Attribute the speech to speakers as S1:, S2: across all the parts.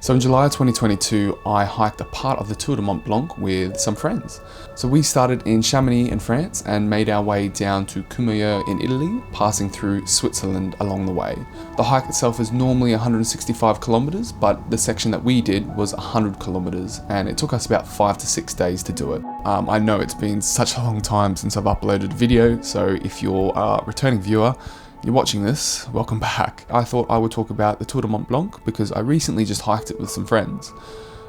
S1: So in July 2022, I hiked a part of the Tour de Mont Blanc with some friends. So we started in Chamonix in France and made our way down to Courmayeur in Italy, passing through Switzerland along the way. The hike itself is normally 165 kilometers, but the section that we did was 100 kilometers, and it took us about 5 to 6 days to do it. I know it's been such a long time since I've uploaded a video, so if you're a returning viewer, you're watching this, welcome back. I thought I would talk about the Tour de Mont Blanc because I recently just hiked it with some friends.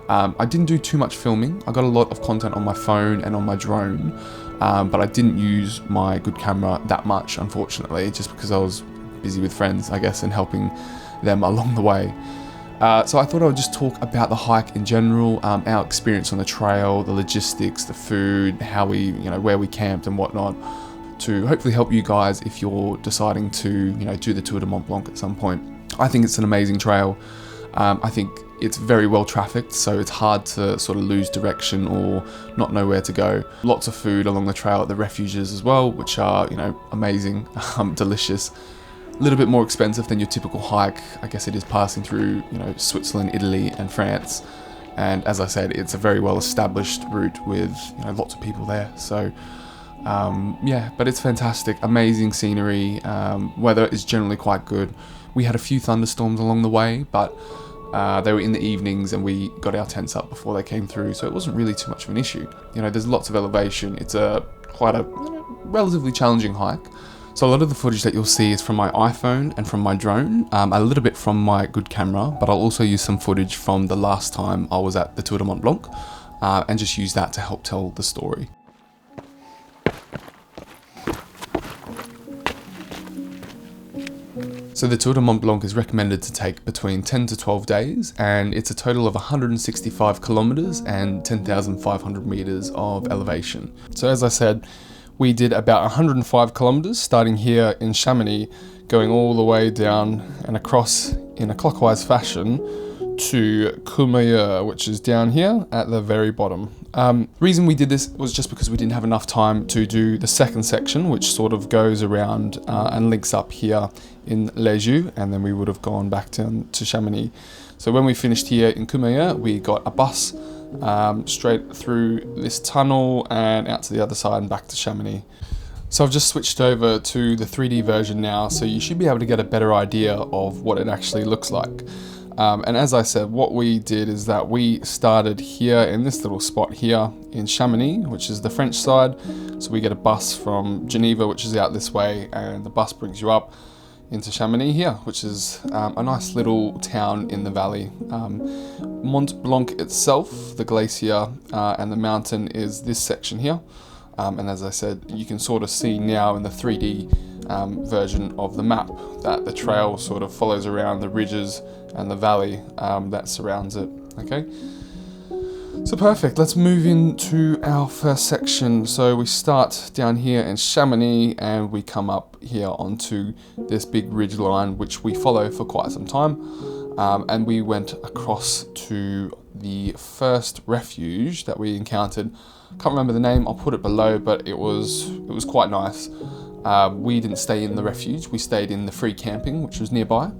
S1: I didn't do too much filming. I got a lot of content on my phone and on my drone, but I didn't use my good camera that much, unfortunately, just because I was busy with friends, I guess, and helping them along the way. So I thought I would just talk about the hike in general, our experience on the trail, the logistics, the food, how we, where we camped and whatnot, to hopefully help you guys if you're deciding to, do the Tour de Mont Blanc at some point. I think it's an amazing trail. I think it's very well trafficked, so it's hard to sort of lose direction or not know where to go. Lots of food along the trail at the refuges as well, which are, amazing, delicious. A little bit more expensive than your typical hike. I guess it is passing through, Switzerland, Italy and France. And as I said, it's a very well established route with, lots of people there. So but it's fantastic, amazing scenery. Weather is generally quite good. We had a few thunderstorms along the way, but they were in the evenings and we got our tents up before they came through, so it wasn't really too much of an issue. There's lots of elevation. It's quite a relatively challenging hike. So a lot of the footage that you'll see is from my iPhone and from my drone, a little bit from my good camera, but I'll also use some footage from the last time I was at the Tour de Mont Blanc, and just use that to help tell the story. So the Tour de Mont Blanc is recommended to take between 10 to 12 days, and it's a total of 165 kilometers and 10,500 meters of elevation. So as I said, we did about 105 kilometers starting here in Chamonix, going all the way down and across in a clockwise fashion to Courmayeur, which is down here at the very bottom. The reason we did this was just because we didn't have enough time to do the second section, which sort of goes around and links up here in Léjus, and then we would have gone back down to Chamonix. So when we finished here in Courmayeur, we got a bus straight through this tunnel and out to the other side and back to Chamonix. So I've just switched over to the 3D version now, so you should be able to get a better idea of what it actually looks like. And as I said, what we did is that we started here in this little spot here in Chamonix, which is the French side. So we get a bus from Geneva, which is out this way, and the bus brings you up into Chamonix here, which is a nice little town in the valley. Mont Blanc itself, the glacier and the mountain, is this section here. And as I said, you can sort of see now in the 3D version of the map that the trail sort of follows around the ridges and the valley that surrounds it. Okay, so perfect. Let's move into our first section. So we start down here in Chamonix and we come up here onto this big ridge line, which we follow for quite some time. And we went across to the first refuge that we encountered. Can't remember the name, I'll put it below, but it was quite nice. We didn't stay in the refuge, we stayed in the free camping, which was nearby.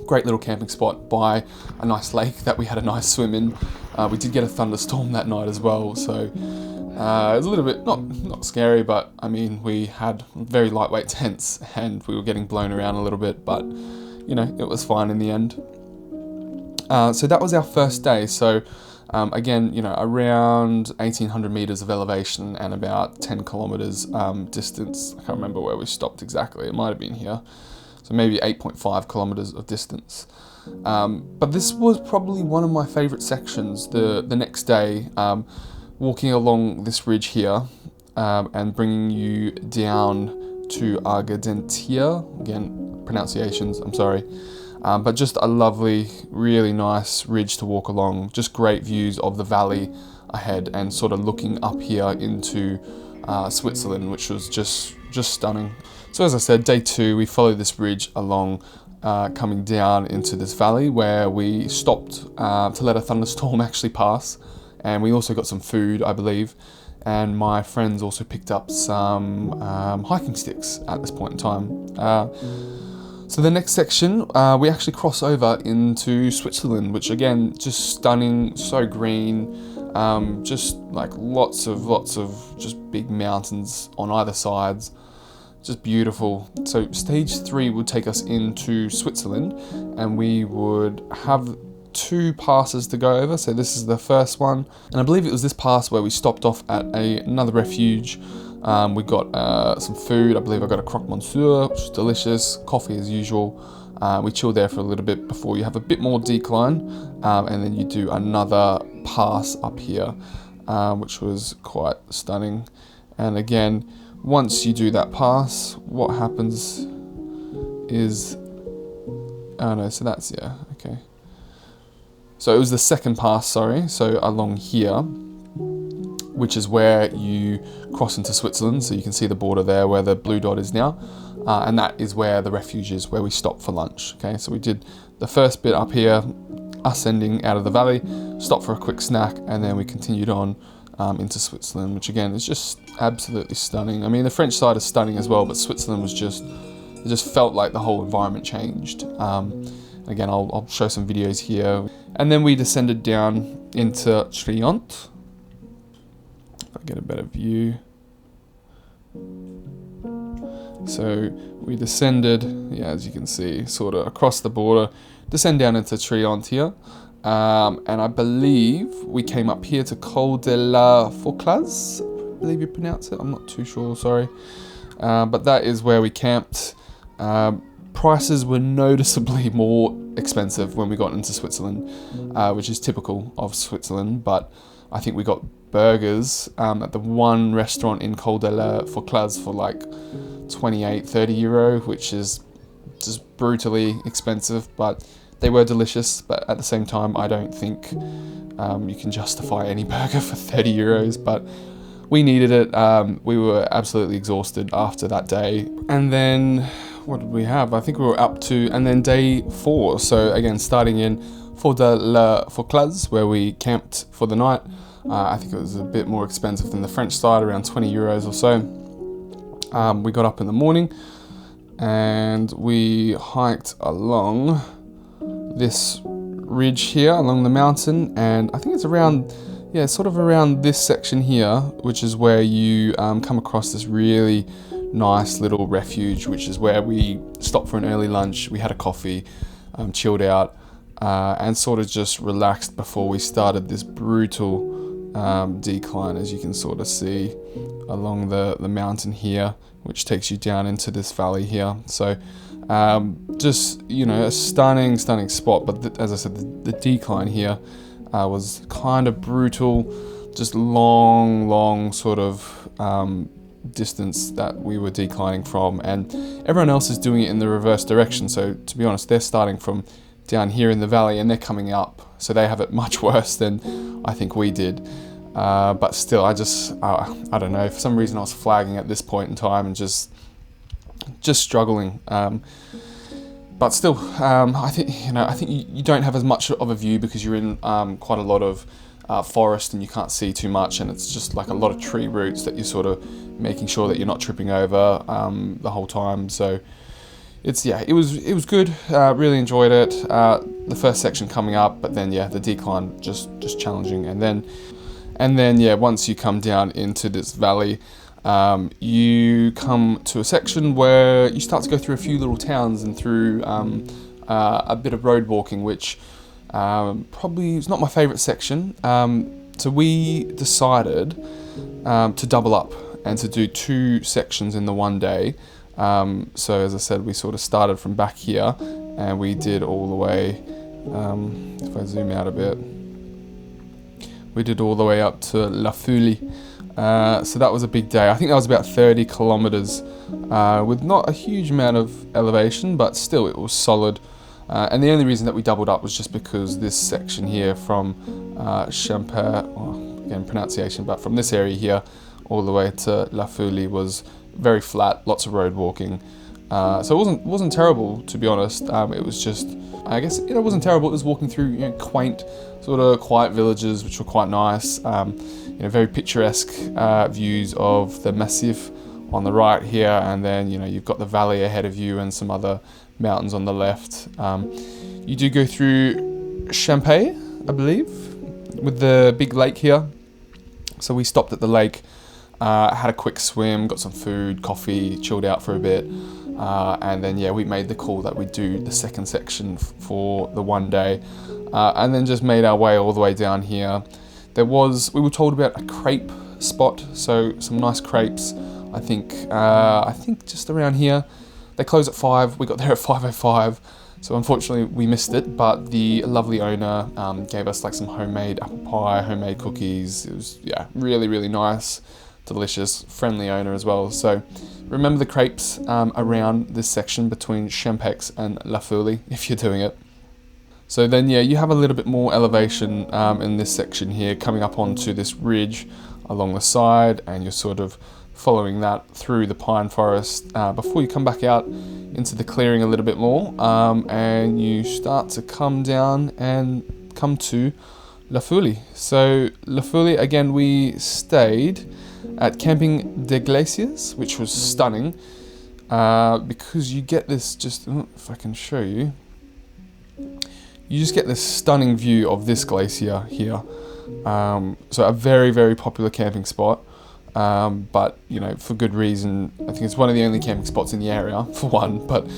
S1: Great little camping spot by a nice lake that we had a nice swim in. We did get a thunderstorm that night as well, so it was a little bit, not scary, but I mean, we had very lightweight tents and we were getting blown around a little bit, but it was fine in the end. So that was our first day. So again, around 1,800 meters of elevation and about 10 kilometers distance. I can't remember where we stopped exactly. It might have been here. So maybe 8.5 kilometers of distance. But this was probably one of my favorite sections the next day, walking along this ridge here and bringing you down to Argentière. Again, pronunciations, I'm sorry. But just a lovely, really nice ridge to walk along. Just great views of the valley ahead and sort of looking up here into Switzerland, which was just stunning. So as I said, day 2, we followed this ridge along, coming down into this valley where we stopped to let a thunderstorm actually pass. And we also got some food, I believe. And my friends also picked up some hiking sticks at this point in time. So the next section, we actually cross over into Switzerland, which again, just stunning, so green, just like lots of just big mountains on either sides, just beautiful. So stage 3 would take us into Switzerland, and we would have 2 passes to go over. So this is the first one, and I believe it was this pass where we stopped off at another refuge. We got some food. I believe I got a croque monsieur, which was delicious. Coffee as usual. We chilled there for a little bit before you have a bit more decline, and then you do another pass up here, which was quite stunning. And again, once you do that pass, what happens is, oh no, so that's, yeah, okay. So it was the second pass, sorry, so along here, which is where you cross into Switzerland. So you can see the border there where the blue dot is now. And that is where the refuge is, where we stopped for lunch. Okay, so we did the first bit up here, ascending out of the valley, stopped for a quick snack, and then we continued on into Switzerland, which again is just absolutely stunning. I mean, the French side is stunning as well, but Switzerland was just, it just felt like the whole environment changed. Again, I'll show some videos here. And then we descended down into Trient. If I get a better view. So we descended, yeah, as you can see, sort of across the border, descend down into Trient here. And I believe we came up here to Col de la Fauclaz, I believe you pronounce it, I'm not too sure, sorry. But that is where we camped. Prices were noticeably more expensive when we got into Switzerland, which is typical of Switzerland, but I think we got burgers at the one restaurant in Col de la Fauclaz for like 28-30 euro, which is just brutally expensive, but they were delicious. But at the same time, I don't think you can justify any burger for 30 euros, but we needed it. We were absolutely exhausted after that day. And then what did we have? I think we were up to, and then day 4. So again, starting in Col de la Fauclaz, where we camped for the night. I think it was a bit more expensive than the French side, around 20 euros or so. We got up in the morning and we hiked along this ridge here, along the mountain, and I think it's around, yeah, sort of around this section here, which is where you come across this really nice little refuge, which is where we stopped for an early lunch. We had a coffee, chilled out, and sort of just relaxed before we started this brutal decline, as you can sort of see along the mountain here, which takes you down into this valley here. So just, you know, a stunning spot, but as I said, the decline here was kind of brutal, just long sort of distance that we were declining from, and everyone else is doing it in the reverse direction. So to be honest, they're starting from down here in the valley and they're coming up, so they have it much worse than I think we did. But still, I don't know, for some reason I was flagging at this point in time and just struggling. But still, I think you don't have as much of a view because you're in quite a lot of forest and you can't see too much, and it's just like a lot of tree roots that you're sort of making sure that you're not tripping over the whole time. So it was good. Really enjoyed it. The first section coming up, but then the decline just challenging, and then once you come down into this valley, you come to a section where you start to go through a few little towns and through a bit of road walking, which probably is not my favourite section. So we decided to double up and to do 2 sections in the one day. So as I said, we sort of started from back here and we did all the way, if I zoom out a bit, we did all the way up to La Fouille. So that was a big day. I think that was about 30 kilometers with not a huge amount of elevation, but still it was solid. And the only reason that we doubled up was just because this section here from Champert, again pronunciation, but from this area here all the way to La Fouille was very flat, lots of road walking. So it wasn't terrible, to be honest. It was just, I guess, it wasn't terrible. It was walking through quaint, sort of quiet villages, which were quite nice. Very picturesque views of the Massif on the right here, and then you've got the valley ahead of you and some other mountains on the left. You do go through Champagne, I believe, with the big lake here. So we stopped at the lake, had a quick swim, got some food, coffee, chilled out for a bit, and then we made the call that we'd do the second section for the one day, and then just made our way all the way down here. We were told about a crepe spot, so some nice crepes. I think just around here. They close at 5. We got there at 5:05. So unfortunately we missed it, but the lovely owner gave us like some homemade apple pie, homemade cookies. It was really, really nice, delicious, friendly owner as well. So remember the crepes around this section between Champex and La Folie if you're doing it. So then you have a little bit more elevation in this section here, coming up onto this ridge along the side, and you're sort of following that through the pine forest before you come back out into the clearing a little bit more, and you start to come down and come to La Folie. So La Folie, again, we stayed at Camping des Glaciers, which was stunning, because you get this if I can show you, you just get this stunning view of this glacier here. So a very, very popular camping spot. But for good reason. I think it's one of the only camping spots in the area, for one, but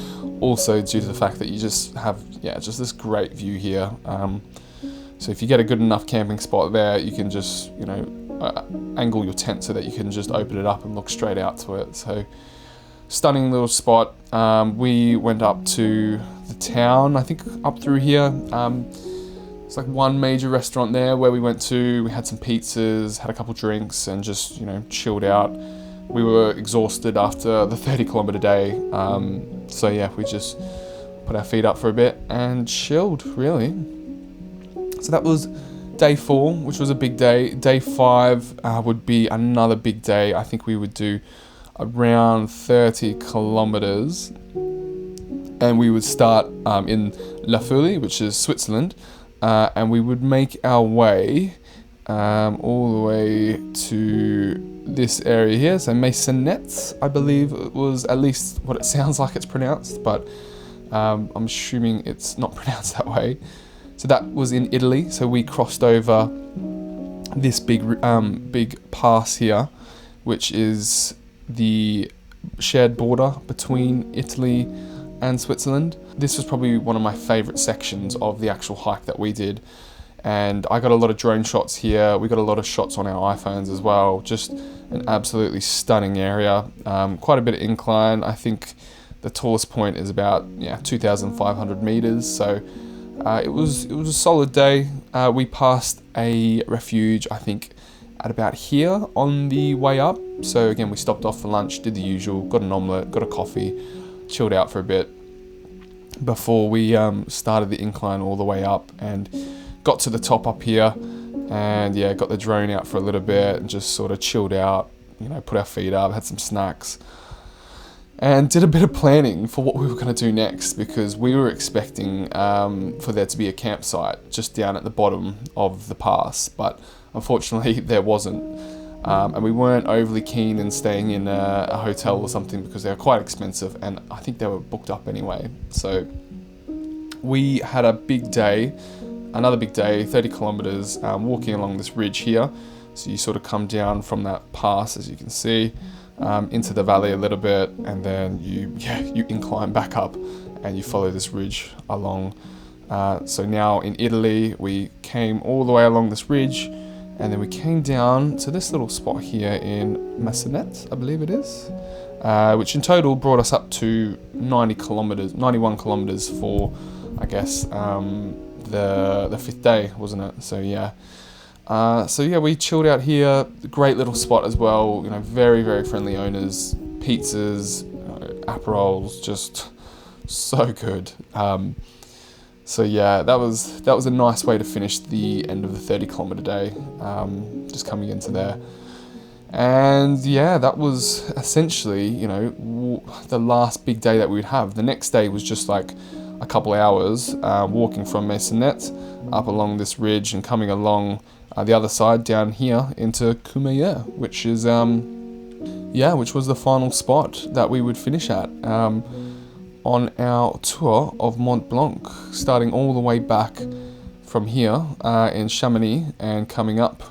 S1: also due to the fact that you just have just this great view here. So if you get a good enough camping spot there, you can just angle your tent so that you can just open it up and look straight out to it. So stunning little spot. We went up to the town, I think up through here. It's like one major restaurant there where we went to. We had some pizzas, had a couple drinks, and just chilled out. We were exhausted after the 30-kilometer day, so we just put our feet up for a bit and chilled, really. So that was day 4, which was a big day. Day 5 would be another big day. I think we would do around 30 kilometers, and we would start in La Folie, which is Switzerland. And we would make our way all the way to this area here. So Maisonette, I believe it was, at least what it sounds like it's pronounced, but I'm assuming it's not pronounced that way. So that was in Italy. So we crossed over this big pass here, which is the shared border between Italy and Switzerland. This was probably one of my favorite sections of the actual hike that we did, and I got a lot of drone shots here. We got a lot of shots on our iPhones as well. Just an absolutely stunning area. Quite a bit of incline. I think the tallest point is about 2,500 meters. So it was a solid day. We passed a refuge, I think, at about here on the way up. So again, we stopped off for lunch, did the usual, got an omelette, got a coffee, chilled out for a bit before we started the incline all the way up and got to the top up here, and got the drone out for a little bit and just sort of chilled out, put our feet up, had some snacks, and did a bit of planning for what we were going to do next, because we were expecting for there to be a campsite just down at the bottom of the pass, but unfortunately there wasn't. And we weren't overly keen in staying in a hotel or something because they were quite expensive, and I think they were booked up anyway. So we had a big day, another big day, 30 kilometers, walking along this ridge here. So you sort of come down from that pass, as you can see, into the valley a little bit, and then you incline back up and you follow this ridge along. So now in Italy, we came all the way along this ridge, and then we came down to this little spot here in Maisonette, I believe it is, which in total brought us up to 91 kilometers for, I guess, the 5th day, wasn't it? So we chilled out here. Great little spot as well. Very, very friendly owners. Pizzas, Aperols, just so good. That was a nice way to finish the end of the 30-kilometer day, just coming into there. And that was essentially, the last big day that we would have. The next day was just like a couple hours walking from Maisonette up along this ridge and coming along the other side down here into Courmayeur, which is yeah, which was the final spot that we would finish at on our tour of Mont Blanc, starting all the way back from here in Chamonix and coming up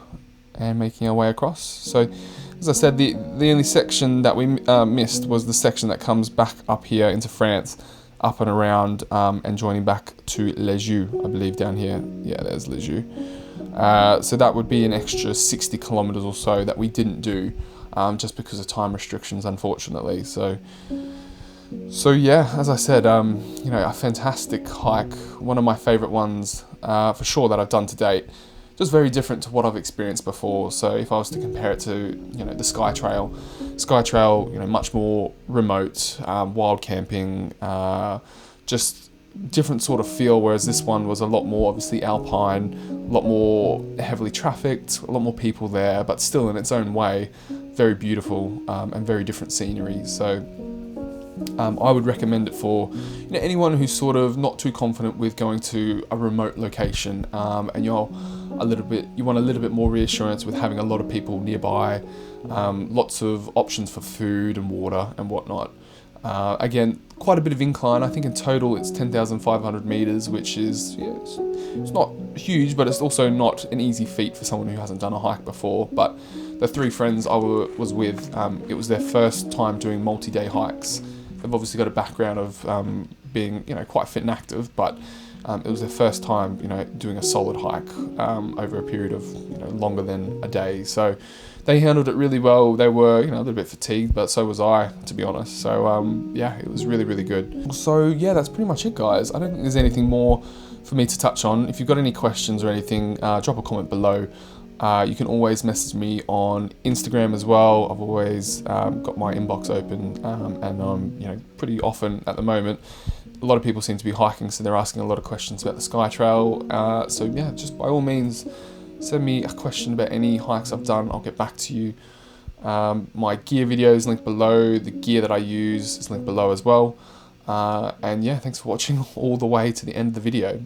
S1: and making our way across. So, as I said, the only section that we missed was the section that comes back up here into France, up and around, and joining back to Les Jeux, I believe, down here. Yeah, there's Les Jeux. So that would be an extra 60 kilometers or so that we didn't do, just because of time restrictions, unfortunately. So yeah, as I said, you know, a fantastic hike, one of my favorite ones for sure that I've done to date. Just very different to what I've experienced before. So if I was to compare it to, you know, the Sky Trail, you know, much more remote, wild camping, just different sort of feel, whereas this one was a lot more obviously alpine, a lot more heavily trafficked, a lot more people there, but still in its own way, very beautiful and very different scenery. So I would recommend it for, you know, anyone who's sort of not too confident with going to a remote location, and you want a little bit more reassurance with having a lot of people nearby, lots of options for food and water and whatnot. Again, quite a bit of incline. I think in total it's 10,500 meters, which is, yeah, it's not huge, but it's also not an easy feat for someone who hasn't done a hike before. But the three friends I was with, it was their first time doing multi-day hikes. They've obviously got a background of being, you know, quite fit and active, but it was their first time, you know, doing a solid hike over a period of, you know, longer than a day. So they handled it really well. They were, you know, a little bit fatigued, but so was I, to be honest. So yeah, it was really, really good. So yeah, that's pretty much it, guys. I don't think there's anything more for me to touch on. If you've got any questions or anything, drop a comment below. You can always message me on Instagram as well. I've always got my inbox open, and you know, pretty often at the moment. A lot of people seem to be hiking, so they're asking a lot of questions about the Sky Trail. So yeah, just by all means, send me a question about any hikes I've done. I'll get back to you. My gear video is linked below. The gear that I use is linked below as well. And yeah, thanks for watching all the way to the end of the video.